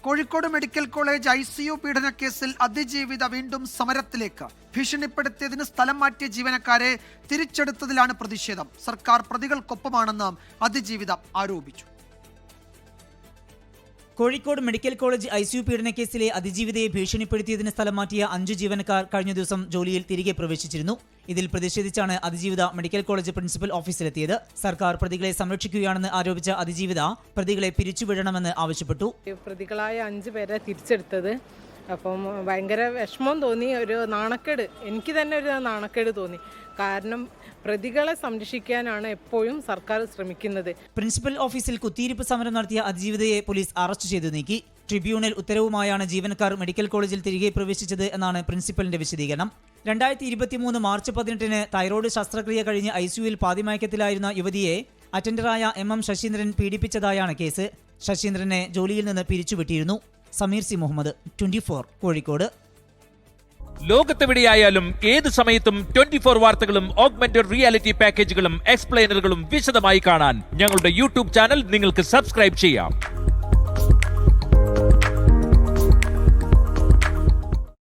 Kozhikode medical college ICU പീഡനക്കേസിൽ അതിജീവിത വീണ്ടും സമരത്തിലേക്ക്. ഭീഷണിപ്പെടുത്തിയതിന് സ്ഥലം മാറ്റിയ ജീവനക്കാരെ തിരിച്ചെടുത്തതിലാണ് പ്രതിഷേധം. സർക്കാർ പ്രതികൾക്കൊപ്പമാണെന്ന് അതിജീവിത ആരോപിച്ചു. കോഴിക്കോട് മെഡിക്കൽ കോളേജ് ICU പീഡനക്കേസിലെ അതിജീവിതയെ ഭീഷണിപ്പെടുത്തിയതിന് സ്ഥലം മാറ്റിയ 5 ജീവനക്കാർ കഴിഞ്ഞ ദിവസം ജോലിയിൽ തിരികെ പ്രവേശിച്ചിരുന്നു. ഇതിൽ പ്രതിഷേധിച്ചാണ് അതിജീവിത മെഡിക്കൽ കോളേജ് പ്രിൻസിപ്പൽ ഓഫീസിലെത്തിയത്. സർക്കാർ പ്രതികളെ സംരക്ഷിക്കുകയാണെന്ന് ആരോപിച്ച അതിജീവിത പ്രതികളെ പിരിച്ചുവിടണമെന്ന് ആവശ്യപ്പെട്ടു. പ്രതികളായ 5 പേരെ തിരിച്ചെടുത്തത് അപ്പം ഭയങ്കര വിഷമം തോന്നി, ഒരു നാണക്കേട്, എനിക്ക് തന്നെ ഒരു നാണക്കേട് തോന്നി. കാരണം പ്രതികളെ സംരക്ഷിക്കാനാണ് എപ്പോഴും സർക്കാർ ശ്രമിക്കുന്നത്. പ്രിൻസിപ്പൽ ഓഫീസിൽ കുത്തിയിരിപ്പ് സമരം നടത്തിയ അതിജീവിതയെ പോലീസ് അറസ്റ്റ് ചെയ്തു നീക്കി. ട്രിബ്യൂണൽ ഉത്തരവുമായാണ് ജീവനക്കാർ മെഡിക്കൽ കോളേജിൽ തിരികെ പ്രവേശിച്ചത് എന്നാണ് പ്രിൻസിപ്പലിന്റെ വിശദീകരണം. 2023 മാർച്ച് 18 തൈറോയ്ഡ് ശസ്ത്രക്രിയ കഴിഞ്ഞ് ICUവിൽ പാതിമയക്കത്തിലായിരുന്ന യുവതിയെ അറ്റൻഡറായ MM ശശീന്ദ്രൻ പീഡിപ്പിച്ചതായാണ് കേസ്. ശശീന്ദ്രനെ ജോലിയിൽ നിന്ന് പിരിച്ചുവിട്ടിരുന്നു. സമീർ സി മുഹമ്മദ്, 24 കോഴിക്കോട്. ലോകത്തെവിടെയായാലും ഏത് സമയത്തും 24 വാർത്തകളും ഓഗ്മെന്റഡ് റിയാലിറ്റി പാക്കേജുകളും എക്സ്പ്ലെയിനറുകളും വിശദമായി കാണാൻ ഞങ്ങളുടെ YouTube ചാനൽ നിങ്ങൾക്ക് സബ്സ്ക്രൈബ് ചെയ്യാം.